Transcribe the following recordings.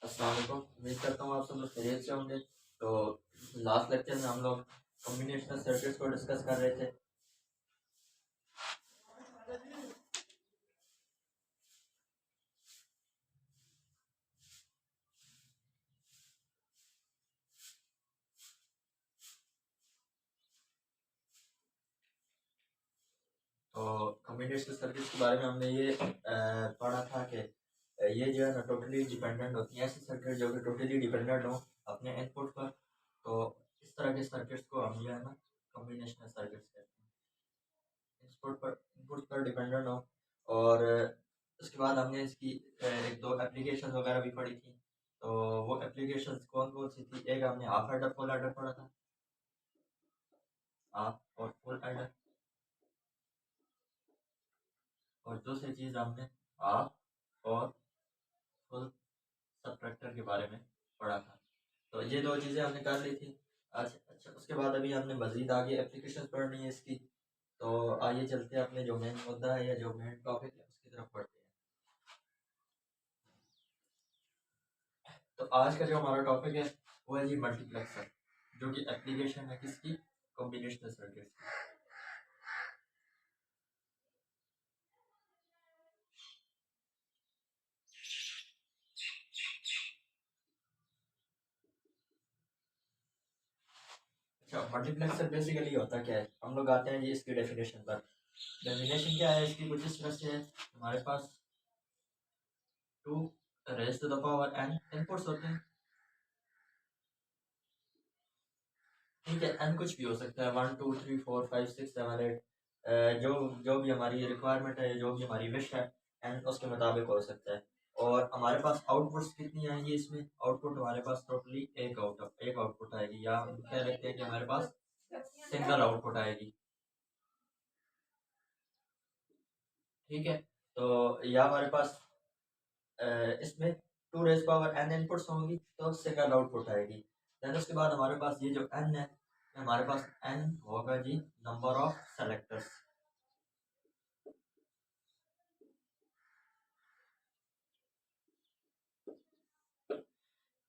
अस्सलाम वालेकुम। उम्मीद करता हूँ आप सब लोग खैरियत से होंगे। तो लास्ट लेक्चर में हम लोग कॉम्बिनेशनल सर्किट्स को डिस्कस कर रहे थे। तो कॉम्बिनेशनल सर्किट्स के बारे में हमने ये पढ़ा था कि ये जो है ना टोटली डिपेंडेंट होती हैं, ऐसी सर्किट जो कि टोटली डिपेंडेंट हो अपने इनपुट पर। तो इस तरह के सर्किट्स को हम जो है ना कॉम्बिनेशनल सर्किट्स कहते हैं, इनपुट पर डिपेंडेंट हो। और उसके बाद हमने इसकी एक दो एप्लीकेशन वगैरह भी पढ़ी थी। तो वो एप्लीकेशंस कौन कौन सी थी? एक हमने हाफ एडर फुल एडर पढ़ा था, हाफ और फुल एडर। और दूसरी चीज़ हमने हाफ और फुल सबट्रैक्टर के बारे में पढ़ा था। तो ये दो चीज़ें हमने कर ली थी। अच्छा, उसके बाद अभी हमने मज़ीद आगे एप्लीकेशन पढ़नी है इसकी। तो आइए चलते हैं अपने जो मेन मुद्दा है या जो मेन टॉपिक है उसकी तरफ पढ़ते हैं। तो आज का जो हमारा टॉपिक है वो है जी मल्टीप्लेक्सर, जो कि एप्लीकेशन है किसकी? कॉम्बिनेशनल सर्किट की। अच्छा, मल्टीप्लेक्सर बेसिकली होता क्या है? हम लोग आते हैं जी इसकी डेफिनेशन पर। डेफिनेशन क्या है इसकी? कुछ इस तरह से है, हमारे पास two raise to the power n inputs होते हैं। ठीक है, एन कुछ भी हो सकता है, 1 2 3 4 5 6 7 8, जो जो भी हमारी रिक्वायरमेंट है, जो भी हमारी विश है, एन उसके मुताबिक हो सकता है। और हमारे पास आउटपुट्स कितनी आएंगी इसमें? आउटपुट हमारे पास टोटली एक आउटपुट आएगी, या हम कह सकते हैं कि हमारे पास सिंगल आउटपुट आएगी। ठीक है, तो या हमारे पास इसमें two raise power n inputs होंगी तो सिंगल आउटपुट आएगी। देन उसके बाद हमारे पास ये जो एन है, हमारे पास एन होगा जी number of selectors.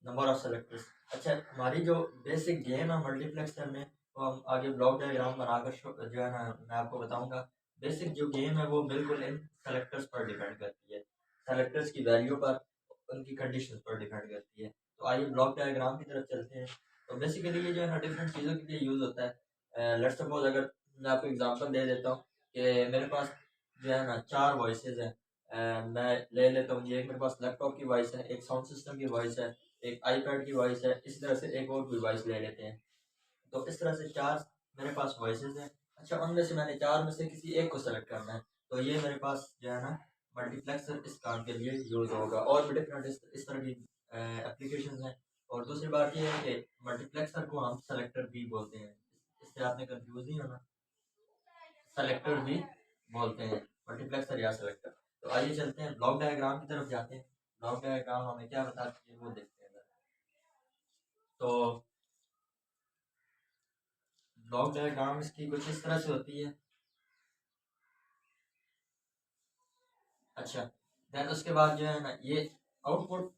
Number of selectors. अच्छा, हमारी जो बेसिक गेम है मल्टीप्लेक्सर में, वो हम आगे ब्लॉक डायग्राम बनाकर जो है ना मैं आपको बताऊंगा। बेसिक जो गेम है वो बिल्कुल इन सेलेक्टर्स पर डिपेंड करती है, सेलेक्टर्स की वैल्यू पर, उनकी कंडीशन पर डिपेंड करती है। तो आइए ब्लॉक डायग्राम की तरफ चलते हैं। तो बेसिकली ये जो है ना डिफरेंट चीज़ों के लिए यूज़ होता है। लेट्स सपोज, अगर मैं आपको एग्जांपल दे देता हूँ कि मेरे पास जो है ना चार वॉइसेस हैं। मैं ले लेता हूँ जी, एक मेरे पास लैपटॉप की वॉइस है, एक साउंड सिस्टम की वॉइस है, एक आईपैड की वॉइस है, इसी तरह से एक और भी वॉइस ले लेते हैं। तो इस तरह से चार मेरे पास वॉइसेस हैं। अच्छा, उनमें से मैंने चार में से किसी एक को सेलेक्ट करना है, तो ये मेरे पास जो है ना मल्टीप्लेक्सर इस काम के लिए यूज़ होगा। और भी डिफरेंट इस तरह की एप्लीकेशन हैं। और दूसरी बात ये है कि मल्टीप्लेक्सर को हम सेलेक्टर भी बोलते हैं, इससे आपने कंफ्यूज नहीं होना। सेलेक्टर भी बोलते हैं, मल्टीप्लेक्सर या सेलेक्टर। तो आइए चलते हैं ब्लॉक डायग्राम की तरफ जाते हैं। ब्लॉक डायग्राम हमें क्या बताती है वो देखते हैं। तो ब्लॉक डायग्राम इसकी कुछ इस तरह से होती है। अच्छा, देन उसके बाद जो है ना ये आउटपुट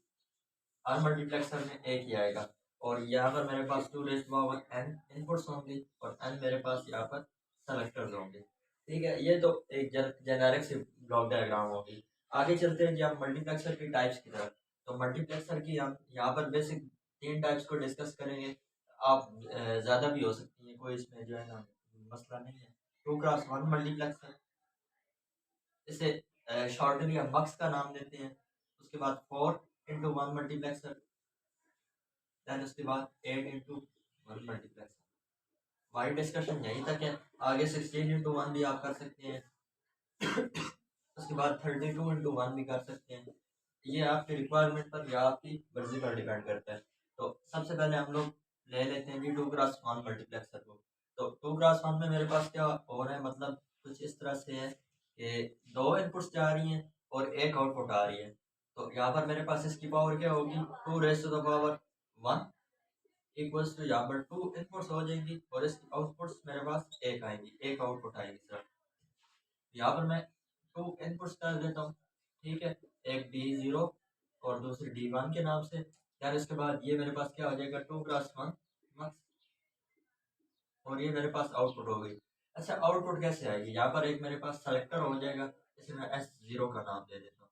हर मल्टीप्लेक्सर में एक ही आएगा। और यहाँ पर मेरे पास two raise power n inputs होंगे और एन मेरे पास यहाँ पर सेलेक्टर्स होंगे। ठीक है, ये तो एक जेनेरिक सी ब्लॉक डायग्राम होगी। आगे चलते हैं जी हम मल्टीप्लेक्सर की टाइप्स की तरफ। तो मल्टीप्लेक्सर की हम यहाँ पर बेसिक तीन टाइप्स को डिस्कस करेंगे। आप ज़्यादा भी हो सकती हैं, कोई इसमें जो है ना मसला नहीं है। 2x1 मल्टीप्लेक्सर, इसे शॉर्टली हम मक्स का नाम देते हैं। उसके बाद 4x1 मल्टीप्लेक्सर, देन उसके बाद 8x1 मल्टीप्लेक्सर। हमारी डिस्कशन यहीं तक है। आगे 16x1 भी आप कर सकते हैं, उसके बाद 32x1 भी कर सकते हैं। ये आपकी रिक्वायरमेंट पर या आपकी मर्जी पर डिपेंड करता है। तो सबसे पहले हम लोग ले लेते हैं जी 2x1 मल्टीप्लेक्सर को। तो 2x1 में मेरे पास क्या हो रहा है, मतलब कुछ इस तरह से है कि दो इनपुट्स जा रही हैं और एक आउटपुट आ रही है। तो यहाँ पर मेरे पास इसकी पावर क्या होगी? 2 raise to the power 1 equals to, यहाँ पर टू इनपुट्स हो जाएंगी और इसकी आउटपुट्स मेरे पास एक आएंगी, एक आउटपुट आएगी सर। यहाँ पर मैं टू इनपुट्स कर देता हूँ। ठीक है, एक D0 और दूसरी D1 के नाम से। यार इसके बाद ये मेरे पास क्या हो जाएगा 2x1 मार्क्स, और ये मेरे पास आउटपुट हो गई। अच्छा आउटपुट कैसे आएगी, यहाँ पर एक मेरे पास सेलेक्टर हो जाएगा, इसे मैं S0 का नाम दे देता हूँ।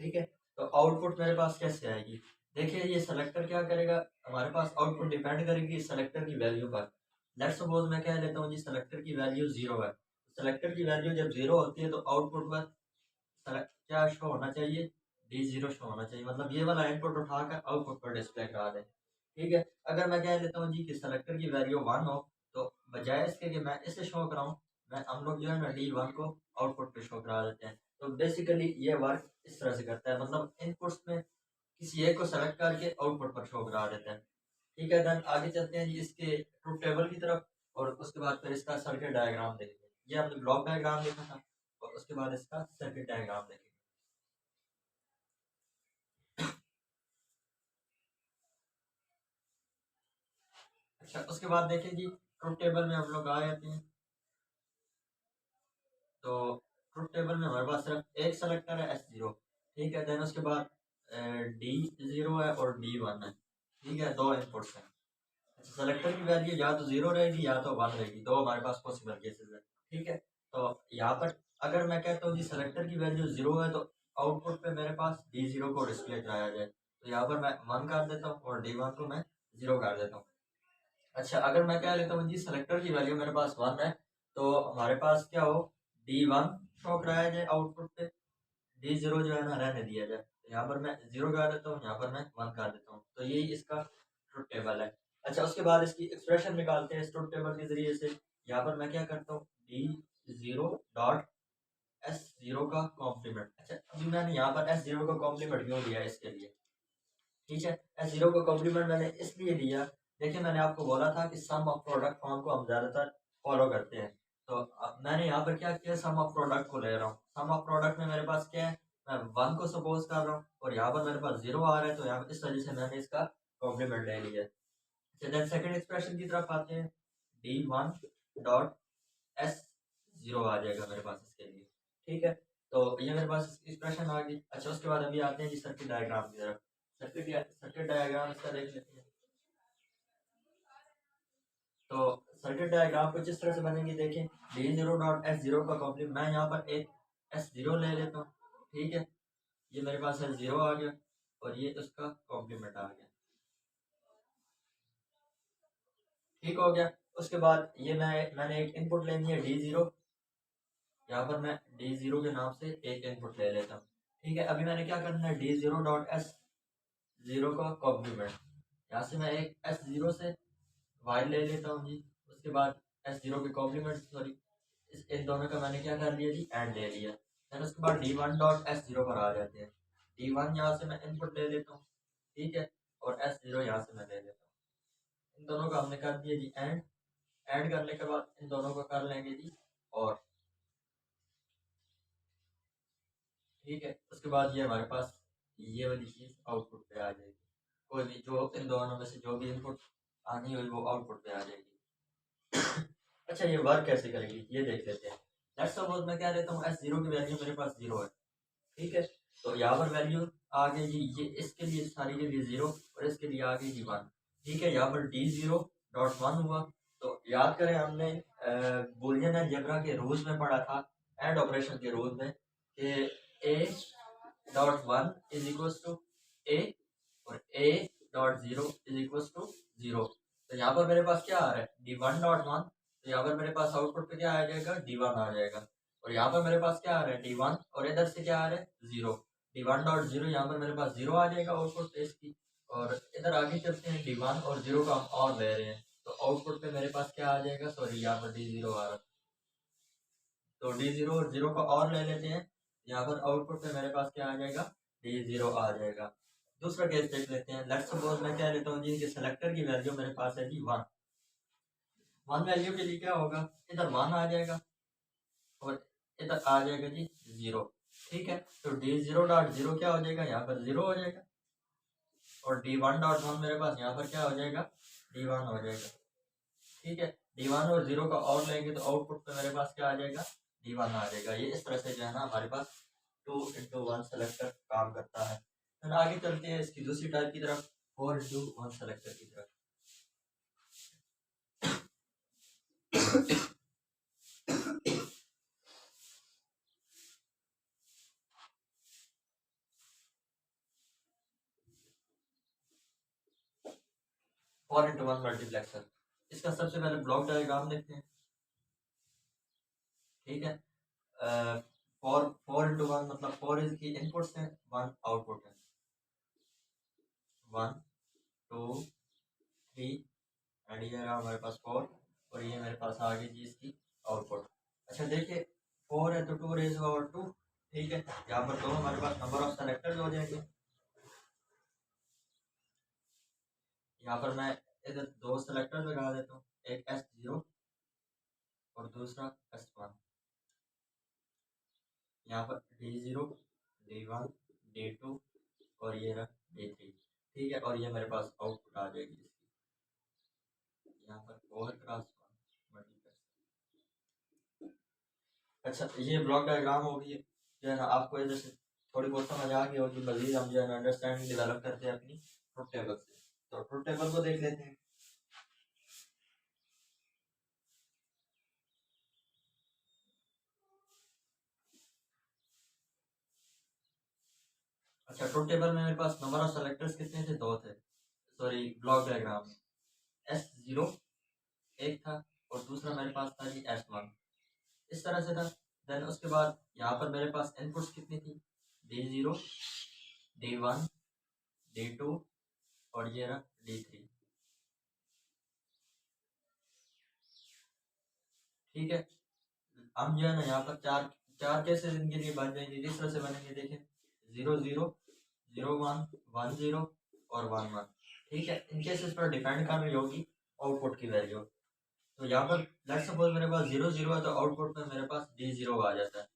ठीक है, तो आउटपुट मेरे पास कैसे आएगी, देखिए ये सेलेक्टर क्या करेगा, हमारे पास आउटपुट डिपेंड करेगी सेलेक्टर की वैल्यू पर। लेट्स सपोज मैं कह लेता हूँ जी सेलेक्टर की वैल्यू 0 है, सेलेक्टर की वैल्यू जब 0 होती है तो आउटपुट पर क्या शो होना चाहिए, D0 शो होना चाहिए, मतलब ये वाला इनपुट उठाकर आउटपुट पर डिस्प्ले करा दे। ठीक है, अगर मैं कह लेता हूँ जी कि सेलेक्टर की वैल्यू 1 हो, तो बजाय इसके कि मैं इसे शो कराऊँ, मैं हम लोग जो है ना D1 को आउटपुट पे शो करा देते हैं। तो बेसिकली ये वर्क इस तरह से करता है, मतलब इनपुट्स में किसी एक को सेलेक्ट करके आउटपुट पर शो करा देते हैं। ठीक है, देन आगे चलते हैं जी इसके ट्रुथ टेबल की तरफ, और उसके बाद फिर इसका सर्किट डायग्राम देखेंगे। ये हमने ब्लॉक डायग्राम देखा था, और उसके बाद इसका सर्किट डायग्राम देखेंगे। अच्छा उसके बाद देखें जी ट्रुथ टेबल में हम लोग आ जाते हैं, तो ट्रुथ टेबल में हमारे पास सिर्फ एक सेलेक्टर है S0। ठीक है, देन उसके बाद D0 है और D1 है। ठीक है, दो इनपुट्स हैं। अच्छा सेलेक्टर की वैल्यू या तो 0 रहेगी या तो 1 रहेगी, दो हमारे पास पॉसिबल केसेस है। ठीक है, तो यहाँ पर अगर मैं कहता हूँ जी सेलेक्टर की वैल्यू 0 है, तो आउटपुट पे मेरे पास D0 को डिस्प्ले कराया जाए, तो यहाँ पर मैं 1 कर देता हूँ और D1 को मैं 0 कर देता हूँ। अच्छा अगर मैं कह लेता हूँ जी सेलेक्टर की वैल्यू मेरे पास 1 है, तो हमारे पास क्या हो D1 शो कराया जाए आउटपुट पे, D0 जो है ना रहने दिया जाए। तो यहाँ पर मैं 0 कर देता हूँ, यहाँ पर मैं 1 कर देता हूँ, तो यही इसका ट्रुथ टेबल है। अच्छा उसके बाद इसकी एक्सप्रेशन निकालते हैं इस ट्रुथ टेबल के जरिए से। यहाँ पर मैं क्या करता हूँ D0 डॉट S0 का कॉम्प्लीमेंट। अच्छा अभी मैंने यहाँ पर S0 का कॉम्प्लीमेंट क्यों लिया इसके लिए, ठीक है, S0 का कॉम्प्लीमेंट मैंने इसलिए लिया, देखिए मैंने आपको बोला था कि सम ऑफ प्रोडक्ट फॉर्म को हम ज़्यादातर फॉलो करते हैं। तो अब मैंने यहाँ पर क्या किया, सम ऑफ प्रोडक्ट को ले रहा हूँ। सम ऑफ प्रोडक्ट में मेरे पास क्या है, मैं 1 को सपोज कर रहा हूँ, और यहाँ पर मेरे पास 0 आ रहा है, तो यहाँ इस वजह से मैंने इसका कॉम्प्लीमेंट ले लिया। देन सेकंड एक्सप्रेशन की तरफ आते हैं, D1 डॉट S0 आ जाएगा मेरे पास इसके लिए। ठीक है, तो ये मेरे पास एक्सप्रेशन आ गई। अच्छा उसके बाद अभी आते हैं जी सर्किट डायग्राम की तरफ। सर्किट डायग्राम इसका देख लेते हैं। तो सर्किट डायग्राम कुछ इस तरह से बनेंगे, देखें D0 डॉट S0 का कॉम्प्लीमेंट, मैं यहाँ पर एक S0 ले लेता हूँ। ठीक है, ये मेरे पास S0 आ गया, और ये उसका कॉम्प्लीमेंट आ गया। ठीक हो गया, उसके बाद ये मैंने एक इनपुट लेनी है D0, यहाँ पर मैं D0 के नाम से एक इनपुट ले लेता हूँ। ठीक है, अभी मैंने क्या करना है, D0 डॉट S0 का कॉम्प्लीमेंट, यहाँ से मैं एक S0 से वाई ले लेता हूँ जी। उसके बाद S0 के कॉम्प्लीमेंट, सॉरी इन दोनों का मैंने क्या कर लिया जी, एंड ले लिया। देन उसके बाद D1 डॉट S0 पर आ जाते हैं। D1 यहाँ से मैं इनपुट ले लेता हूँ, ठीक है, और S0 यहाँ से मैं ले लेता हूँ। इन दोनों का हमने कर दिया जी एंड। एंड करने के बाद इन दोनों को कर लेंगे जी और। ठीक है, उसके बाद ये हमारे पास ये वाली चीज़ आउटपुट पे आ जाएगी, कोई भी जो इन दोनों में से जो भी इनपुट आनी हुई वो आउटपुट पे आ जाएगी। अच्छा ये वर्क कैसे करेगी ये देख लेते हैं। लेट्स सपोज मैं क्या लेता हूँ, S0 की वैल्यू मेरे पास 0 है। ठीक है, तो यहाँ पर वैल्यू आ गई जी, ये इसके लिए सारी के लिए 0 और इसके लिए आ गई जी 1। ठीक है, यहाँ पर D0 डॉट 1 हुआ। तो याद करें हमने बूलियन अलजेब्रा के रूल्स में पढ़ा था, एंड ऑपरेशन के रूल में, कि A dot 1 is equal to A और A dot 0 is equal to 0। तो यहाँ पर मेरे पास क्या आ रहा है, D1 डॉट 1, तो यहाँ पर मेरे पास आउटपुट पे क्या आ जाएगा, D1 आ जाएगा। और यहाँ पर मेरे पास क्या आ रहा है, D1, और इधर से क्या आ रहा है 0। D1 डॉट 0 यहाँ पर मेरे पास 0 आ जाएगा आउटपुट पे इसकी। और इधर आगे चलते हैं, D1 और 0 का हम और ले रहे हैं, तो आउटपुट पे मेरे पास क्या आ जाएगा, सॉरी यहाँ पर D0 आ रहा है, तो D0 और 0 का और ले लेते हैं। यहाँ पर आउटपुट पे मेरे पास क्या आ जाएगा, D0 आ जाएगा। दूसरा केस देख लेते हैं। लेट्स सपोज मैं क्या लेता हूँ जी कि सेलेक्टर की वैल्यू मेरे पास है जी 1। 1 वैल्यू के लिए क्या होगा, इधर 1 आ जाएगा और इधर आ जाएगा जी 0। ठीक है, तो D0 डॉट 0 क्या हो जाएगा, यहाँ पर 0 हो जाएगा, और D1 डॉट 1 मेरे पास यहाँ पर क्या हो जाएगा, D1 हो जाएगा। ठीक है, D1 और 0 का और लेंगे तो आउटपुट पे मेरे पास क्या आ जाएगा, D1 आ जाएगा। ये इस तरह से जो है ना हमारे पास 2 into 1 सेलेक्टर काम करता है। फिर आगे चलते हैं इसकी दूसरी टाइप की तरफ, 4x1 सेलेक्टर की तरफ। फोर इंटू वन मल्टीप्लेक्सर, इसका सबसे पहले ब्लॉक डायग्राम देखते हैं। ठीक है, फोर फोर इंटू वन मतलब 4 इसकी इनपुट्स हैं, 1 आउटपुट है। 1 2 3 एंड ये रहा हमारे पास 4, और ये मेरे पास आ गई जी इसकी आउटपुट। अच्छा देखिए, 4 है तो 2 रेज पावर 2। ठीक है, यहाँ पर दो हमारे पास नंबर ऑफ सेलेक्टर्स हो जाएंगे। यहाँ पर मैं इधर दो सेलेक्टर लगा देता हूँ, एक S0 और दूसरा S1। यहाँ पर D0 D1 D2 और ये रहा D3। ठीक है, और ये मेरे पास आउटपुट आ जाएगी इसकी, यहाँ पर 4x1 मल्टीप्लेक्स। अच्छा, ये ब्लॉक डायग्राम होगी जो है ना, आपको इधर से थोड़ी बहुत समझ आ गई होगी। मजीद हम जो है ना अंडरस्टैंडिंग डेवलप करते हैं अपनी ट्रुथ टेबल से। तो ट्रुथ टेबल को देख लेते हैं। अच्छा, ट्रुथ टेबल में मेरे पास नंबर ऑफ सेलेक्टर्स कितने थे? दो थे। सॉरी, ब्लॉक डायग्राम में S0 एक था और दूसरा मेरे पास था जी S1। इस तरह से था। देन उसके बाद यहाँ पर मेरे पास इनपुट्स कितनी थी? D0 D1 D2 और ये रहा D3। ठीक है, हम जो है ना यहाँ पर चार चार केसेस इनके लिए बन जाएंगे। किस तरह से बनेंगे देखें, 0 0 0 1 1 0 और 1 1। ठीक है, इन केसेस पर डिपेंड कर रही होगी आउटपुट की वैल्यू। तो यहाँ पर लेट्स सपोज मेरे पास 0 0 है तो आउटपुट में मेरे पास D0 आ जाता है,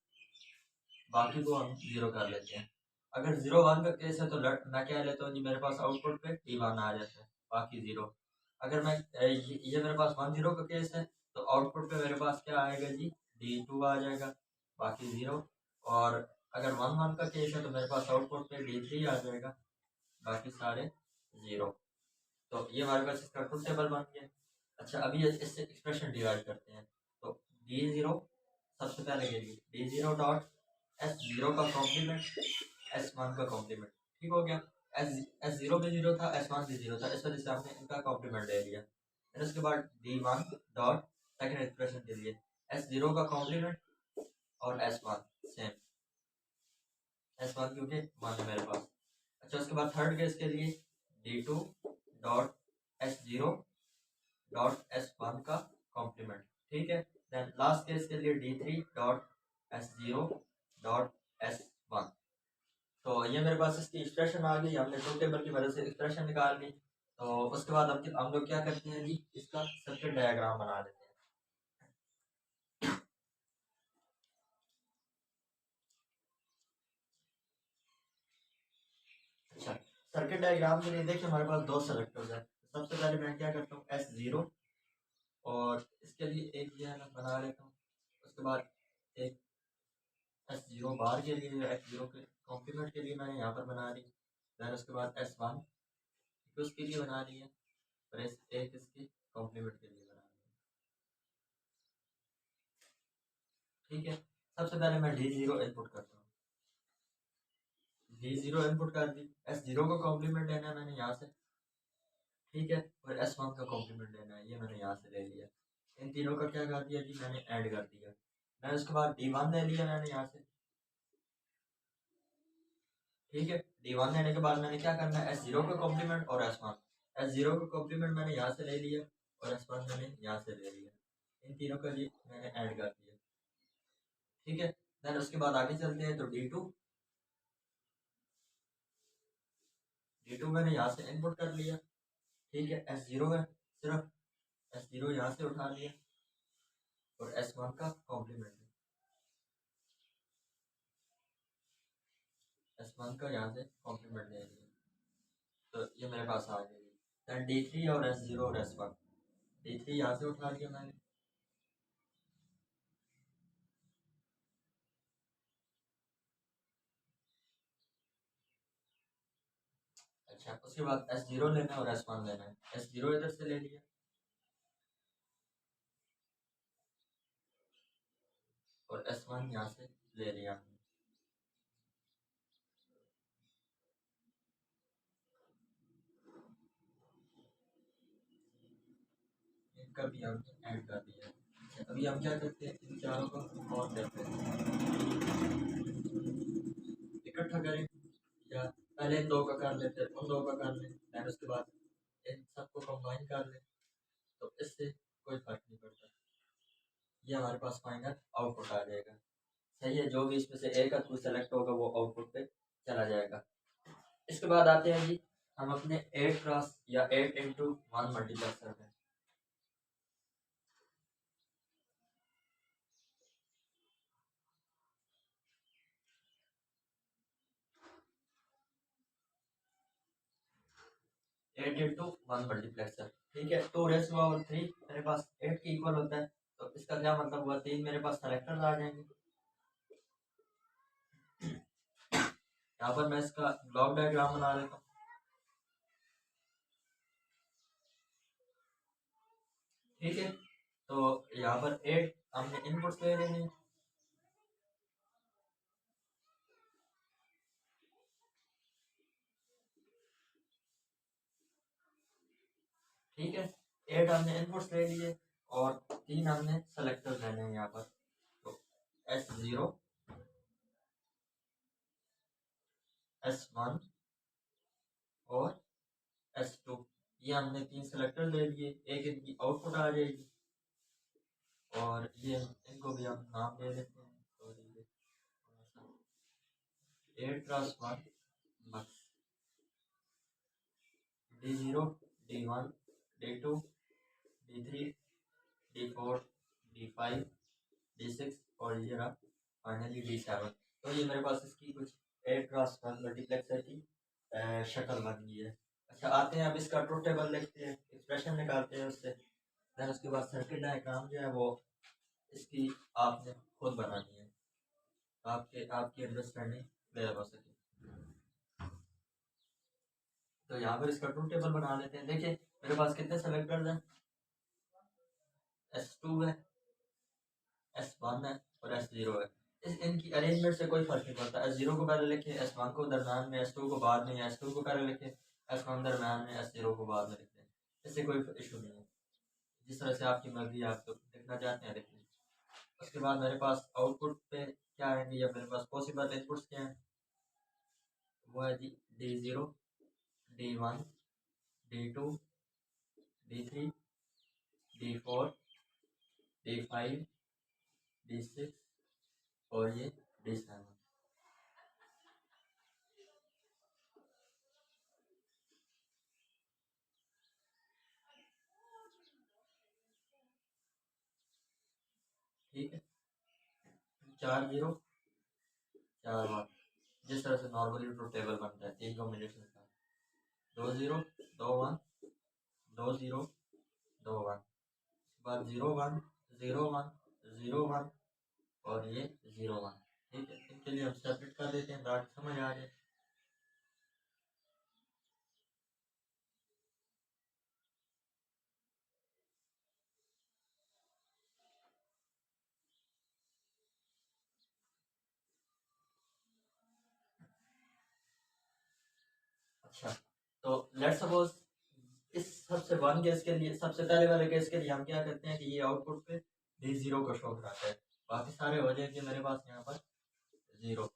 बाकी को हम 0 कर लेते हैं। अगर 0 1 का केस है तो मैं क्या लेता हूँ जी, मेरे पास आउटपुट पे D1 आ जाता है, बाकी 0। अगर मैं ये मेरे पास 1 0 का केस है तो आउटपुट पे मेरे पास क्या आएगा जी, D2 आ जाएगा, बाकी 0। और अगर 1 1 का केस है तो मेरे पास आउटपुट पे D3 आ जाएगा, बाकी सारे 0। तो ये हमारे पास इसका ट्रुथ टेबल बन गया। अच्छा, अभी इससे एक्सप्रेशन डिवाइड करते हैं। तो D0 सबसे पहले के लिए D0 डॉट S0 का कॉम्प्लीमेंट S1 का कॉम्प्लीमेंट। ठीक हो गया, S0 भी 0 था, S1 भी 0 था, इस वजह से हमने इनका कॉम्प्लीमेंट ले लिया। फिर उसके बाद D1 डॉट सेकेंड एक्सप्रेशन के लिए S0 का कॉम्प्लीमेंट और S1 सेम, S1 क्योंकि 1 है मेरे पास। अच्छा, उसके बाद थर्ड केस के लिए D2 dot S0 dot S1 का कॉम्प्लीमेंट। ठीक है, देन लास्ट केस के लिए D3 dot S0 dot S1। तो ये मेरे पास इसकी एक्सप्रेशन आ गई, हमने ट्रुथ टेबल की मदद से एक्सप्रेशन निकाल ली। तो उसके बाद हम लोग क्या करते हैं जी, इसका सर्किट डायग्राम बना देते हैं। अच्छा, सर्किट डायग्राम के लिए देखिए हमारे पास दो सेलेक्टर्स हैं। सबसे पहले मैं क्या करता हूँ, S0 और इसके लिए एक जो है ना बना लेता हूँ। उसके बाद एक S0 बार के लिए, S0 के कॉम्प्लीमेंट के लिए मैंने यहाँ पर बना ली। देन उसके बाद S1 उसके लिए बना ली है, और एक इसके कॉम्प्लीमेंट के लिए बना ली है। ठीक है, सबसे पहले मैं D0 इनपुट करता हूँ। D0 इनपुट कर दी, S0 का कॉम्प्लीमेंट लेना है मैंने यहाँ से। ठीक है, और S1 का कॉम्प्लीमेंट लेना है, ये मैंने यहाँ से ले लिया। इन तीनों का क्या कर दिया जी, मैंने ऐड कर दिया। मैं उसके बाद D1 ले लिया मैंने यहाँ से। ठीक है, D1 लेने के बाद मैंने क्या करना है, S0 का कॉम्प्लीमेंट और S1। S0 का कॉम्प्लीमेंट मैंने यहाँ से ले लिया और S1 मैंने यहाँ से ले लिया। इन तीनों का जी मैंने ऐड कर दिया। ठीक है, देन उसके बाद आगे चलते हैं। तो D2 मैंने यहाँ से इनपुट कर लिया। ठीक है, S0 है सिर्फ, S0 यहाँ से उठा लिया और S1 का कॉम्प्लीमेंट है, S1 का यहाँ से कॉम्प्लीमेंट ले लिया। तो ये मेरे पास आ गई। देन D3 और S0 और S1, D3 यहाँ से उठा लिया मैंने, अच्छा, उसके बाद S0 लेना है और S1 लेना है। S0 इधर से ले लिया और S1 यहाँ से ले लिया हमने। इनका भी हमने ऐड कर दिया। अच्छा, अभी हम क्या करते हैं, इन चारों को और करते हैं, इकट्ठा करें या पहले इन दो का कर लेते हैं, उन दो का कर लें, फिर उसके बाद इन सबको कंबाइन कर लें, तो इससे कोई फर्क नहीं पड़ता। ये हमारे पास फाइनल आउटपुट आ जाएगा। सही है, जो भी इसमें से एक का सेलेक्ट होगा वो आउटपुट पे चला जाएगा। इसके बाद आते हैं जी हम अपने 8 क्रॉस या 8x1 मल्टीप्लेक्सर में। 8x1 मल्टीप्लेक्सर, ठीक है। 2⁻³ मेरे पास 8 के इक्वल होता है, तो इसका क्या मतलब हुआ, 3 मेरे पास सेलेक्टर्स आ जाएंगे। यहाँ पर मैं इसका ब्लॉक डायग्राम बना लेता हूँ। ठीक है, तो यहाँ पर 8 हमने इनपुट्स ले लेने हैं। ठीक है, 8 हमने इनपुट्स ले लिए और 3 हमने सेलेक्टर्स लेने हैं यहाँ पर। तो S0, S1 और S2, ये हमने 3 सेलेक्टर ले लिए। एक इनकी आउटपुट आ जाएगी और ये इनको भी हम नाम दे देते हैं। तो ये 8x1 बस D0, D1, D2, D3, D4, D5, D6 और ये रहा फाइनली D7। तो ये मेरे पास इसकी कुछ 8x1 मल्टीप्लेक्सर की शक्ल बन गई है। अच्छा, आते हैं अब इसका ट्रुथ टेबल लिखते हैं, एक्सप्रेशन निकालते हैं उससे। देन उसके बाद सर्किट डायग्राम जो है वो इसकी आपने खुद बनानी है, आपकी अंडरस्टैंडिंग क्लियर हो सके। तो यहाँ पर इसका ट्रुथ टेबल बना लेते हैं। देखिए मेरे पास कितने सेलेक्टर्स हैं, S2 है, S1 है और S0 है। इनकी अरेंजमेंट से कोई फर्क नहीं पड़ता। S0 को पहले लिखे, S1 को दरम्यान में, S2 को बाद में, S2 को पहले लिखे, S1 दरम्यान में, S0 को बाद में लिखते हैं। इससे कोई इशू नहीं है, जिस तरह से आपकी मर्जी आप तो लिखना चाहते हैं लिखिए। उसके बाद मेरे पास आउटपुट पे क्या आएंगे, या मेरे पास पॉसिबल इनपुट्स क्या हैं, वो है जी D0, D1, D2, D3, D4, D5, D6 और ये D7। ठीक है, 4 0 4 1, जिस तरह से नॉर्मली ट्रुथ टेबल बनता है 3 कॉम्बिनेशन का। 2 0 2 1 2 0 2 1, बाद 0 1 0 1 0 1 और ये 0 1। ठीक है, इनके लिए हम सेपरेट कर देते हैं ताकि समझ आ जाए। अच्छा, तो लेट्स सपोज इस सबसे वन केस के लिए, सबसे पहले वाले केस के लिए हम क्या करते हैं कि ये आउटपुट पे D0 को शो कराता है, बाकी सारे हो जाएंगे मेरे पास यहाँ पर 0।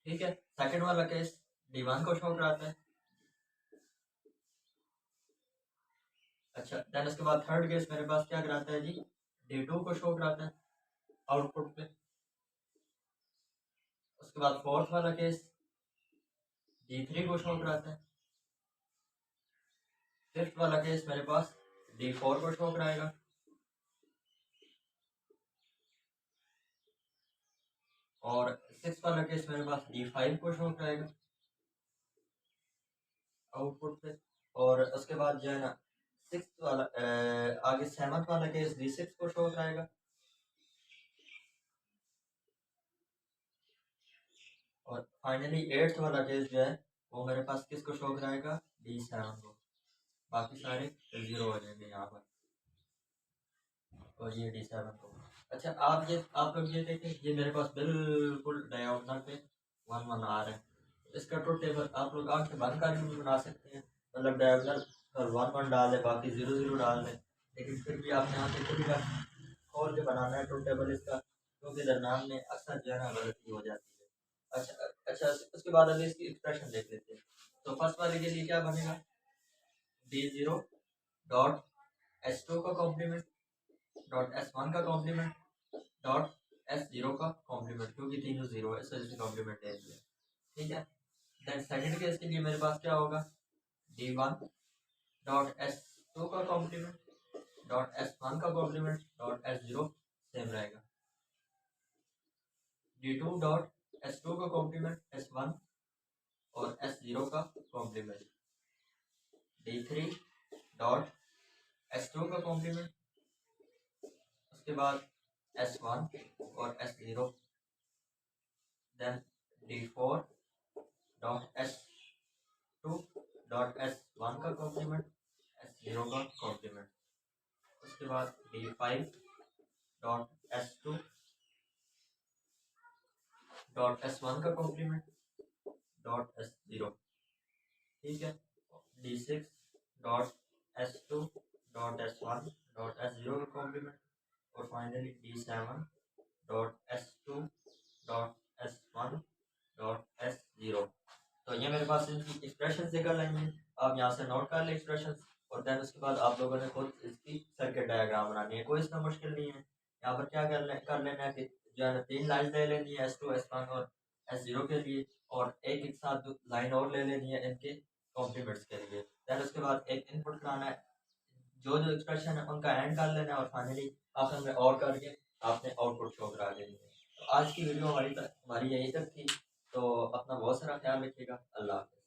ठीक है, सेकंड वाला केस D1 को शो कराता है। अच्छा, देन उसके बाद थर्ड केस मेरे पास क्या कराता है जी, D2 को शो कराता है आउटपुट पे। उसके बाद फोर्थ वाला केस D3 को शो कराता है। फिफ्थ वाला केस मेरे पास D4 को शो कराएगा। और सिक्स वाला केस मेरे पास D5 को शो कराएगा आउटपुट पे। और उसके बाद जो है ना सिक्स वाला आगे सेवंथ वाला केस D6 को शो कराएगा। और फाइनली एट्थ वाला केस जो है वो मेरे पास किसको शो कराएगा, D7 को, बाकी सारे 0 हो जाएंगे यहाँ पर, और ये D7 को। अच्छा आप लोग ये देखें, ये मेरे पास बिल्कुल डायगोनल पे 1 1 आ रहा है। इसका ट्रुथ टेबल आप लोग आंखें बंद करके भी बना सकते हैं, मतलब डायगोनल और 1 1 डाल दें, बाकी 0 0 डाल दें, लेकिन फिर भी आपने आंखें खुली खोल के बनाना है ट्रुथ टेबल इसका, क्योंकि दरमियान में अक्सर जो है ना गलती हो जाती है। अच्छा अच्छा, उसके बाद अभी इसकी एक्सप्रेशन देख लेते हैं। तो फर्स्ट वाले के लिए क्या बनेगा, D0 डॉट S2 का कॉम्प्लीमेंट डॉट S1 का कॉम्प्लीमेंट डॉट S0 का कॉम्प्लीमेंट, क्योंकि तीनों 0 है इस वजह से कॉम्प्लीमेंट ले लिया, ठीक है। देन सेकंड केस के लिए मेरे पास क्या होगा, D1 डॉट S2 का कॉम्प्लीमेंट डॉट S1 का कॉम्प्लीमेंट डॉट S0 सेम रहेगा। D2 डॉट S2 का कॉम्प्लीमेंट S1 और S0 का कॉम्प्लीमेंट। D3 डॉट S2 का कॉम्प्लीमेंट, उसके बाद S1 और S0। Then D4 dot S2 dot S1 का कॉम्प्लीमेंट S0 का कॉम्प्लीमेंट। उसके बाद D5 dot S2 dot S1 का कॉम्प्लीमेंट डॉट S0, ठीक है। D6 dot S2 dot S1 dot S0 का कॉम्प्लीमेंट, और finally D7 dot S2 dot S1 dot S0। तो ये मेरे पास इनकी एक्सप्रेशन निकल रही हैं, आप यहाँ से नोट कर लें एक्सप्रेशन, और देन उसके बाद आप लोगों ने खुद इसकी सर्किट डायग्राम बनानी है, कोई इसमें मुश्किल नहीं है। यहाँ पर क्या कर लेना है कि जो है 3 लाइन ले लेनी है S2 S1 और S0 के लिए, और एक साथ लाइन और ले लेनी है इनके कॉम्प्लीमेंट्स के लिए। देन उसके बाद एक इनपुट कराना है, जो जो एक्सप्रेशन है उनका एंड कर लेना है, और फाइनली आखिर में और करके आपने आउटपुट शो करा देनी है। तो आज की वीडियो हमारी यही तक थी, तो अपना बहुत सारा ख्याल रखिएगा। अल्लाह हाफ़िज़।